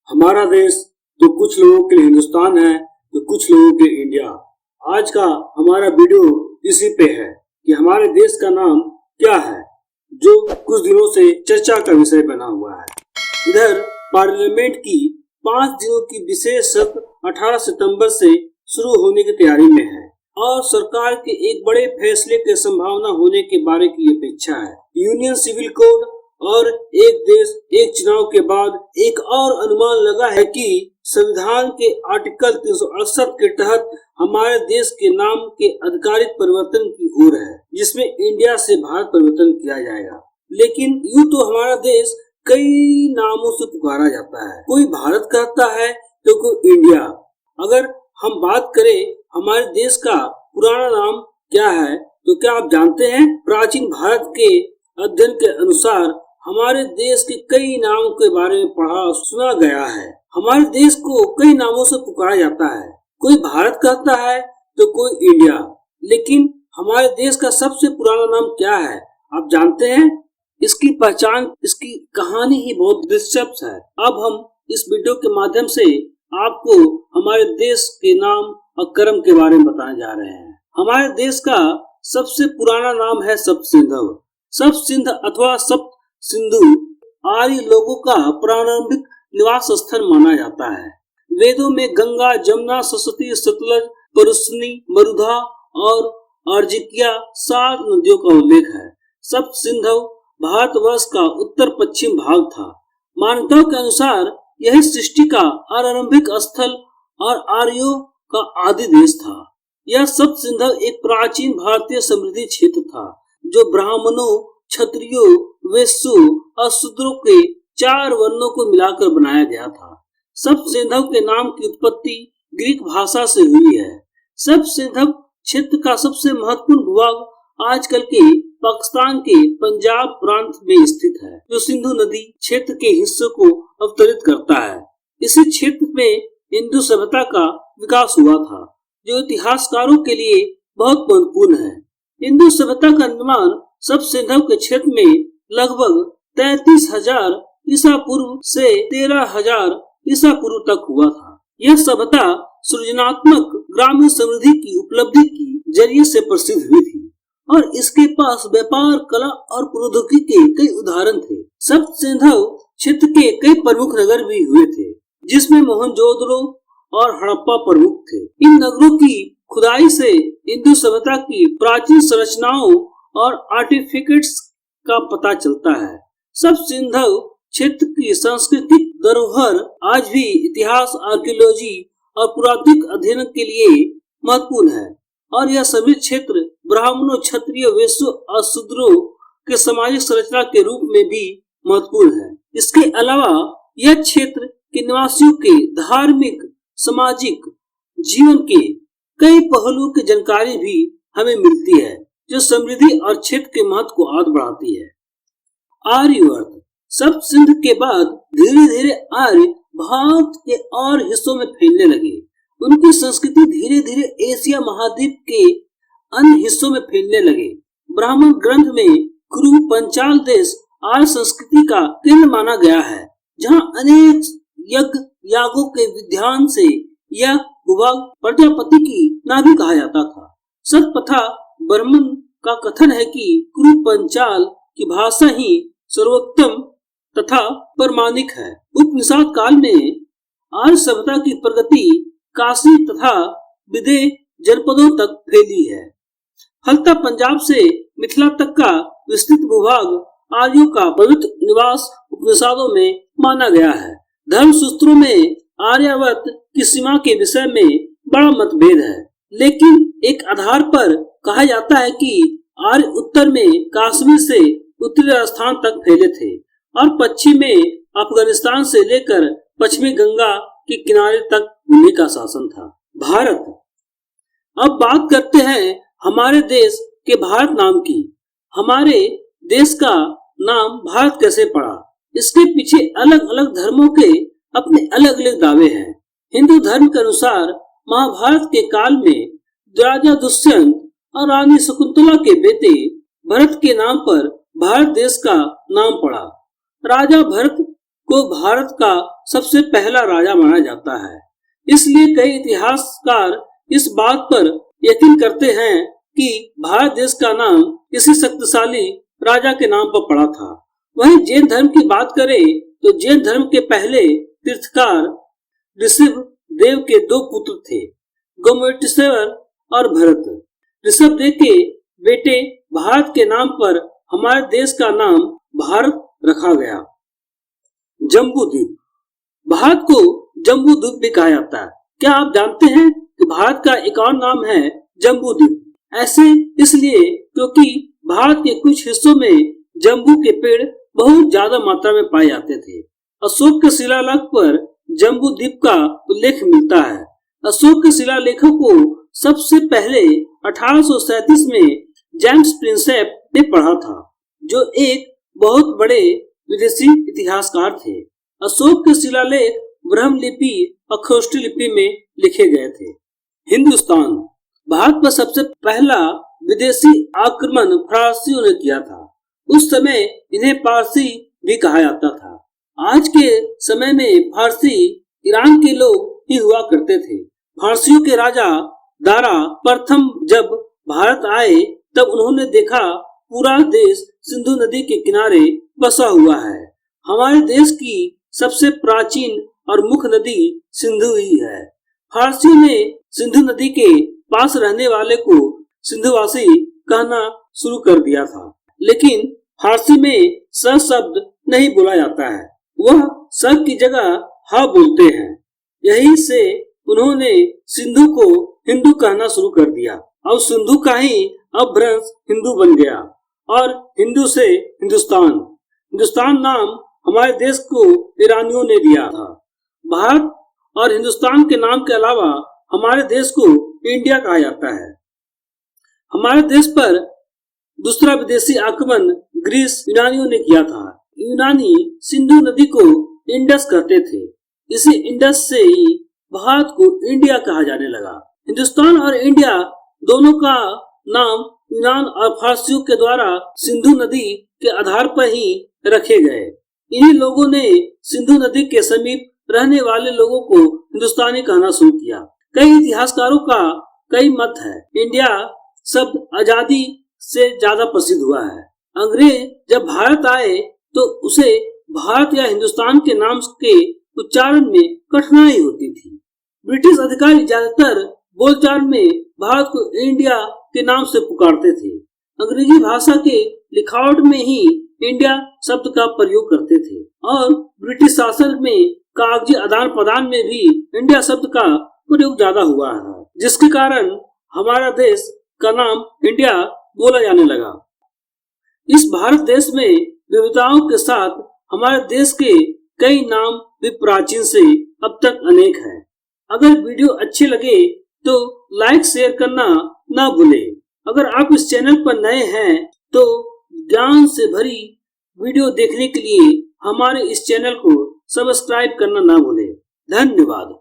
हमारा देश तो कुछ लोगों के लिए हिंदुस्तान है तो कुछ लोगों के लिए इंडिया। आज का हमारा वीडियो इसी पे है कि हमारे देश का नाम क्या है, जो कुछ दिनों से चर्चा का विषय बना हुआ है। इधर पार्लियामेंट की 5 दिनों की विशेष सत्र 18 सितंबर से शुरू होने की तैयारी में है और सरकार के एक बड़े फैसले की संभावना होने के बारे की अपेक्षा है। यूनियन सिविल कोड और एक देश एक चुनाव के बाद एक और अनुमान लगा है कि संविधान के आर्टिकल 368 के तहत हमारे देश के नाम के आधिकारिक परिवर्तन की ओर है, जिसमें इंडिया से भारत परिवर्तन किया जाएगा। लेकिन यूं तो हमारा देश कई नामों से पुकारा जाता है, कोई भारत कहता है तो कोई इंडिया। अगर हम बात करें हमारे देश का पुराना नाम क्या है, तो क्या आप जानते हैं? प्राचीन भारत के अध्ययन के अनुसार हमारे देश के कई नामों के बारे में पढ़ा सुना गया है। हमारे देश को कई नामों से पुकारा जाता है, कोई भारत कहता है तो कोई इंडिया। लेकिन हमारे देश का सबसे पुराना नाम क्या है, आप जानते हैं? इसकी पहचान, इसकी कहानी ही बहुत दिलचस्प है। अब हम इस वीडियो के माध्यम से आपको हमारे देश के नाम और कर्म के बारे में बताने जा रहे हैं। हमारे देश का सबसे पुराना नाम है सप्तसिंधव। सप्तसिंध अथवा सप्त सिंधु आर्य लोगों का प्रारंभिक निवास स्थल माना जाता है। वेदों में गंगा, जमुना, सरस्वती, सतलज, परुष्णी, मरुधा और अर्जिकिया 7 नदियों का उल्लेख है। सप्तसिंधव भारतवर्ष का उत्तर पश्चिम भाग था। मान्यताओं के अनुसार यह सृष्टि का आरंभिक स्थल और आर्यों का आदि देश था। यह सप्तसिंधव एक प्राचीन भारतीय समृद्धि क्षेत्र था, जो ब्राह्मणों, क्षत्रियों, वैश्यों और शूद्रों के 4 वर्णों को मिलाकर बनाया गया था। सप्तसिंधव के नाम की उत्पत्ति ग्रीक भाषा से हुई है। सप्तसिंधव क्षेत्र का सबसे महत्वपूर्ण भूभाग आजकल के पाकिस्तान के पंजाब प्रांत में स्थित है, जो सिंधु नदी क्षेत्र के हिस्सों को अवतरित करता है। इसी क्षेत्र में हिंदू सभ्यता का विकास हुआ था, जो इतिहासकारों के लिए बहुत महत्वपूर्ण है। हिंदू सभ्यता का निर्माण सप्तसिंधव के क्षेत्र में लगभग 33,000 ईसा पूर्व से 13,000 ईसा पूर्व तक हुआ था। यह सभ्यता सृजनात्मक ग्रामीण समृद्धि की उपलब्धि की जरिए से प्रसिद्ध हुई थी और इसके पास व्यापार, कला और प्रौद्योगिकी के कई उदाहरण थे। सप्तसिंधव क्षेत्र के कई प्रमुख नगर भी हुए थे, जिसमें मोहनजोदड़ो और हड़प्पा प्रमुख थे। इन नगरों की खुदाई से हिंदू सभ्यता की प्राचीन संरचनाओं और आर्टिफैक्ट्स का पता चलता है। सप्तसिंधव क्षेत्र की सांस्कृतिक धरोहर आज भी इतिहास, आर्कियोलॉजी और पुरातत्विक अध्ययन के लिए महत्वपूर्ण है और यह सभी क्षेत्र ब्राह्मणों, क्षत्रियों, वैश्यों और शूद्रों के सामाजिक संरचना के रूप में भी महत्वपूर्ण है। इसके अलावा यह क्षेत्र के निवासियों के धार्मिक, सामाजिक जीवन के कई पहलुओं की जानकारी भी हमें मिलती है, जो समृद्धि और क्षेत्र के महत्व को और बढ़ाती है। आर्यवर्त सप्तसिंध के बाद धीरे धीरे आर्य भारत के और हिस्सों में फैलने लगे। उनकी संस्कृति धीरे धीरे एशिया महाद्वीप के अन्य हिस्सों में फैलने लगे। ब्राह्मण ग्रंथ में कुरु पंचाल देश आर्य संस्कृति का केंद्र माना गया है, जहाँ अनेक यज्ञ यागों के विधान से यह भूभाग प्रजापति की नाभि कहा जाता था। सतपथा ब्राह्मण का कथन है कि कुरु पंचाल की भाषा ही सर्वोत्तम तथा प्रमाणिक है। उपनिषद काल में आर्य सभ्यता की प्रगति काशी तथा विदेह जनपदों तक फैली है। फलतः पंजाब से मिथिला तक का विस्तृत भूभाग आर्यों का पवित्र निवास उपनिषदों में माना गया है। धर्मसूत्रों में आर्यावर्त की सीमा के विषय में बड़ा मतभेद है, लेकिन एक आधार पर कहा जाता है कि आर्य उत्तर में कश्मीर से उत्तरी राजस्थान तक फैले थे और पश्चिम में अफगानिस्तान से लेकर पश्चिमी गंगा के किनारे तक उन्हीं का शासन था। भारत। अब बात करते हैं हमारे देश के भारत नाम की। हमारे देश का नाम भारत कैसे पड़ा? इसके पीछे अलग अलग धर्मों के अपने अलग अलग दावे हैं। हिंदू धर्म के अनुसार महाभारत के काल में राजा दुष्यंत और रानी शकुंतला के बेटे भरत के नाम पर भारत देश का नाम पड़ा। राजा भरत को भारत का सबसे पहला राजा माना जाता है। इसलिए कई इतिहासकार इस बात पर यकीन करते हैं कि भारत देश का नाम इसी शक्तिशाली राजा के नाम पर पड़ा था। वहीं जैन धर्म की बात करें तो जैन धर्म के पहले तीर्थकार ऋषभ देव के दो पुत्र थे, गोमटेश्वर और भरत। ऋषभ देव के बेटे भारत के नाम पर हमारे देश का नाम भारत रखा गया। जम्बू द्वीप, भारत को जम्बू द्वीप भी कहा जाता है। क्या आप जानते हैं कि भारत का एक और नाम है जम्बू द्वीप? ऐसे इसलिए क्योंकि भारत के कुछ हिस्सों में जम्बू के पेड़ बहुत ज्यादा मात्रा में पाए जाते थे। अशोक के शिलालेख पर जम्बू द्वीप का उल्लेख मिलता है। अशोक के शिलालेखों को सबसे पहले 1837 में जेम्स प्रिंसेप ने पढ़ा था, जो एक बहुत बड़े विदेशी इतिहासकार थे। अशोक के शिलालेख ब्रह्म लिपि और खरोष्ठी लिपि में लिखे गए थे। हिंदुस्तान, भारत पर सबसे पहला विदेशी आक्रमण फारसियों ने किया था। उस समय इन्हें पारसी भी कहा जाता था। आज के समय में फारसी ईरान के लोग ही हुआ करते थे। फारसियों के राजा दारा प्रथम जब भारत आए तब उन्होंने देखा पूरा देश सिंधु नदी के किनारे बसा हुआ है। हमारे देश की सबसे प्राचीन और मुख्य नदी सिंधु ही है। फारसियों ने सिंधु नदी के पास रहने वाले को सिंधुवासी कहना शुरू कर दिया था, लेकिन फारसी में स शब्द नहीं बोला जाता है, वह स की जगह हा बोलते हैं। यही से उन्होंने सिंधु को हिंदू कहना शुरू कर दिया। अब सिंधु का ही अपभ्रंश हिंदू बन गया और हिंदू से हिंदुस्तान। हिंदुस्तान नाम हमारे देश को ईरानियों ने दिया था। भारत और हिंदुस्तान के नाम के अलावा हमारे देश को इंडिया कहा जाता है। हमारे देश पर दूसरा विदेशी आक्रमण ग्रीस यूनानियों ने किया था। यूनानी सिंधु नदी को इंडस कहते थे। इसी इंडस से ही भारत को इंडिया कहा जाने लगा। हिंदुस्तान और इंडिया दोनों का नाम यूनान और फारसियों के द्वारा सिंधु नदी के आधार पर ही रखे गए। इन्हीं लोगों ने सिंधु नदी के समीप रहने वाले लोगों को हिंदुस्तानी कहना शुरू किया। कई इतिहासकारों का कई मत है। इंडिया शब्द आजादी से ज्यादा प्रसिद्ध हुआ है। अंग्रेज जब भारत आए तो उसे भारत या हिंदुस्तान के नाम के उच्चारण में कठिनाई होती थी। ब्रिटिश अधिकारी ज्यादातर बोलचाल में भारत को इंडिया के नाम से पुकारते थे। अंग्रेजी भाषा के लिखावट में ही इंडिया शब्द का प्रयोग करते थे और ब्रिटिश शासन में कागजी आदान प्रदान में भी इंडिया शब्द का प्रयोग ज्यादा हुआ है, जिसके कारण हमारा देश का नाम इंडिया बोला जाने लगा। इस भारत देश में विविधताओं के साथ हमारे देश के कई नाम भी प्राचीन से अब तक अनेक हैं। अगर वीडियो अच्छे लगे तो लाइक शेयर करना ना भूले। अगर आप इस चैनल पर नए हैं तो ज्ञान से भरी वीडियो देखने के लिए हमारे इस चैनल को सब्सक्राइब करना ना भूले। धन्यवाद।